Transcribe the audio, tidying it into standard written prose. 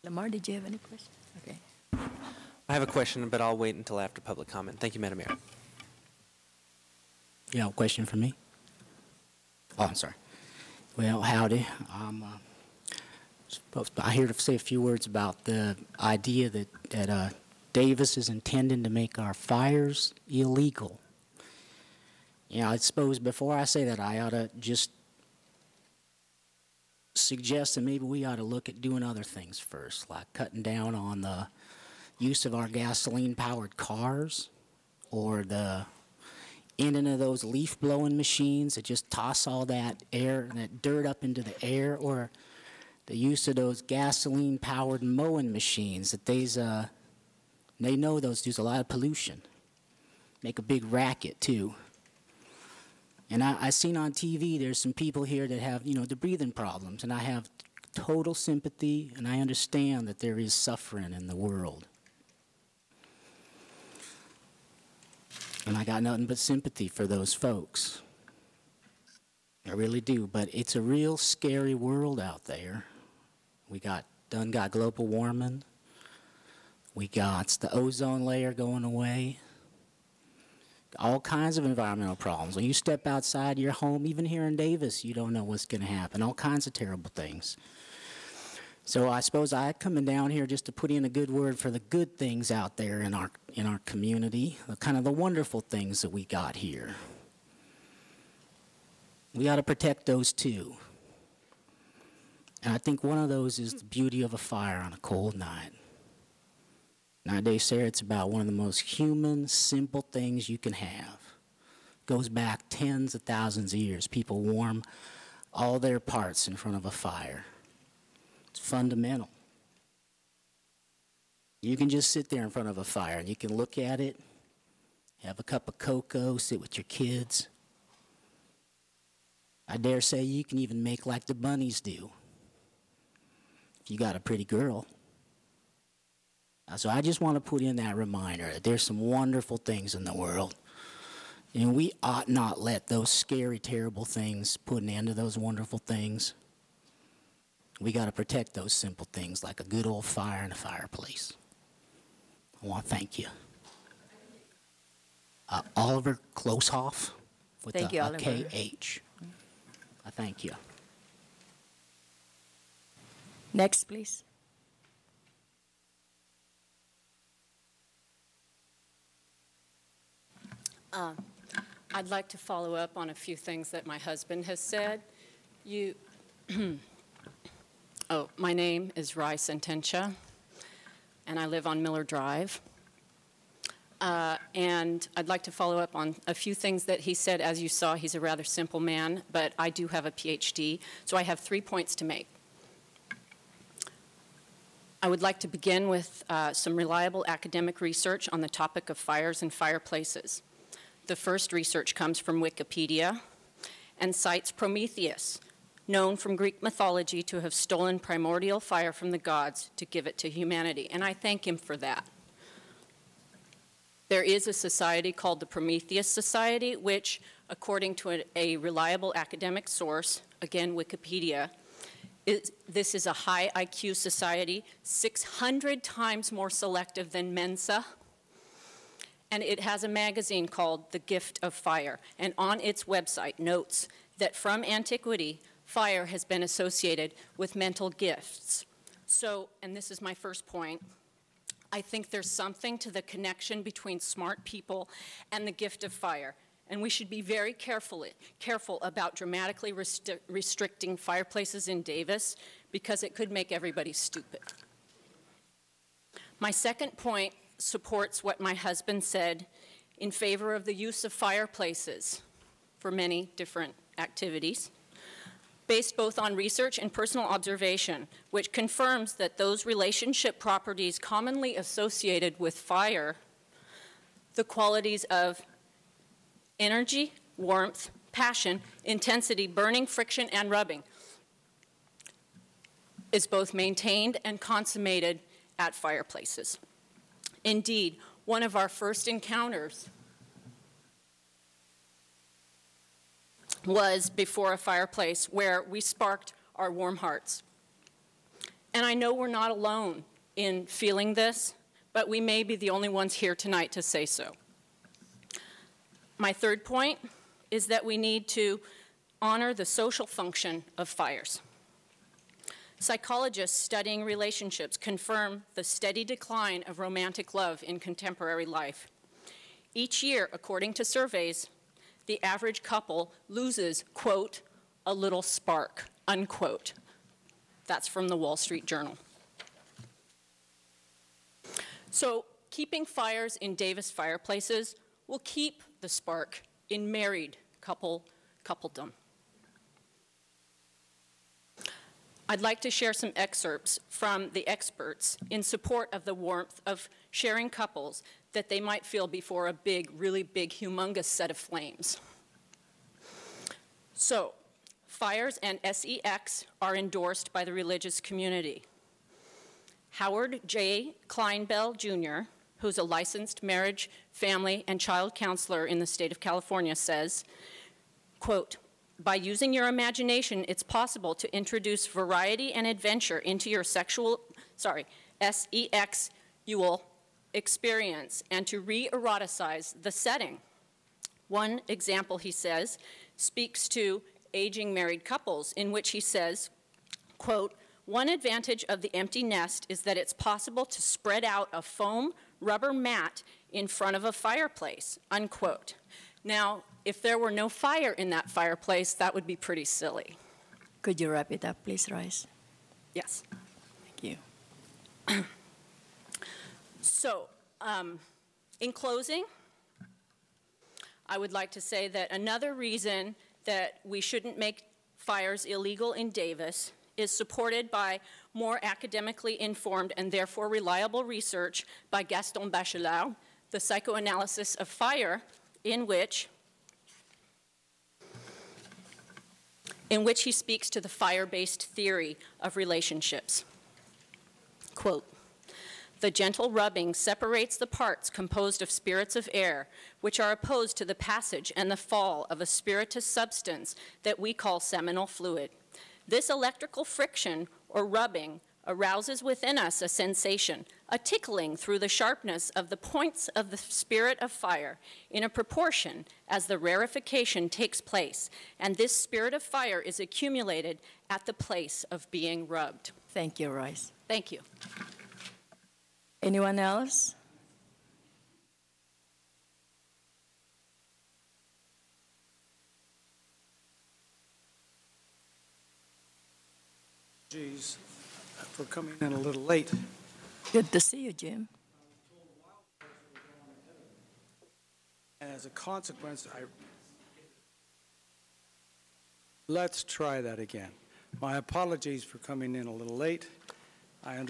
Lamar, did you have any questions? Okay. I have a question, but I'll wait until after public comment. Thank you, Madam Mayor. You have a question for me? Oh, I'm sorry. Well, howdy. I'm here to say a few words about the idea that Davis is intending to make our fires illegal. You know, I suppose before I say that, I ought to just suggest that maybe we ought to look at doing other things first, like cutting down on the use of our gasoline-powered cars, or the ending of those leaf-blowing machines that just toss all that air, that dirt up into the air, or the use of those gasoline-powered mowing machines that they know those do a lot of pollution, make a big racket too. And I seen on TV there's some people here that have, you know, the breathing problems, and I have total sympathy, and I understand that there is suffering in the world. And I got nothing but sympathy for those folks. I really do, but it's a real scary world out there. We got global warming. We got the ozone layer going away. All kinds of environmental problems. When you step outside your home, even here in Davis, you don't know what's going to happen. All kinds of terrible things. So I suppose I'm coming down here just to put in a good word for the good things out there in our community, the kind of the wonderful things that we got here. We ought to protect those too. And I think one of those is the beauty of a fire on a cold night. Nowadays, Sarah, it's about one of the most human, simple things you can have. Goes back tens of thousands of years. People warm all their parts in front of a fire. It's fundamental. You can just sit there in front of a fire and you can look at it, have a cup of cocoa, sit with your kids. I dare say you can even make like the bunnies do if you got a pretty girl. So I just want to put in that reminder that there's some wonderful things in the world. And we ought not let those scary, terrible things put an end to those wonderful things. We got to protect those simple things like a good old fire and a fireplace. I want to thank you. Oliver Klosshoff with Thank you, Oliver. KH. I thank you. Next, please. I'd like to follow up on a few things that my husband has said. My name is Rai Sentencia, and I live on Miller Drive. And I'd like to follow up on a few things that he said. As you saw, he's a rather simple man, but I do have a PhD, so I have 3 points to make. I would like to begin with some reliable academic research on the topic of fires and fireplaces. The first research comes from Wikipedia and cites Prometheus, known from Greek mythology to have stolen primordial fire from the gods to give it to humanity, and I thank him for that. There is a society called the Prometheus Society, which, according to a reliable academic source, again Wikipedia, this is a high IQ society, 600 times more selective than Mensa. And it has a magazine called The Gift of Fire, and on its website notes that from antiquity, fire has been associated with mental gifts. So, and this is my first point, I think there's something to the connection between smart people and the gift of fire, and we should be very careful about dramatically restricting fireplaces in Davis, because it could make everybody stupid. My second point supports what my husband said in favor of the use of fireplaces for many different activities, based both on research and personal observation, which confirms that those relationship properties commonly associated with fire, the qualities of energy, warmth, passion, intensity, burning, friction, and rubbing, is both maintained and consummated at fireplaces. Indeed, one of our first encounters was before a fireplace where we sparked our warm hearts. And I know we're not alone in feeling this, but we may be the only ones here tonight to say so. My third point is that we need to honor the social function of fires. Psychologists studying relationships confirm the steady decline of romantic love in contemporary life. Each year, according to surveys, the average couple loses, quote, a little spark, unquote. That's from the Wall Street Journal. So keeping fires in Davis fireplaces will keep the spark in married coupledom. I'd like to share some excerpts from the experts in support of the warmth of sharing couples that they might feel before a big, really big, humongous set of flames. So, fires and sex are endorsed by the religious community. Howard J. Kleinbell, Jr., who's a licensed marriage, family, and child counselor in the state of California, says, quote, by using your imagination, it's possible to introduce variety and adventure into your sexual experience and to re-eroticize the setting. One example, he says, speaks to aging married couples, in which he says, quote, one advantage of the empty nest is that it's possible to spread out a foam rubber mat in front of a fireplace, unquote. Now, if there were no fire in that fireplace, that would be pretty silly. Could you wrap it up, please, Rice? Yes. Thank you. So, in closing, I would like to say that another reason that we shouldn't make fires illegal in Davis is supported by more academically informed and therefore reliable research by Gaston Bachelard, The Psychoanalysis of Fire, in which he speaks to the fire-based theory of relationships. Quote, the gentle rubbing separates the parts composed of spirits of air, which are opposed to the passage and the fall of a spirituous substance that we call seminal fluid. This electrical friction or rubbing arouses within us a sensation, a tickling through the sharpness of the points of the spirit of fire in a proportion as the rarefication takes place, and this spirit of fire is accumulated at the place of being rubbed. Thank you, Royce. Thank you. Anyone else? Apologies for coming in a little late. Good to see you, Jim. And as a consequence, let's try that again. My apologies for coming in a little late. I understand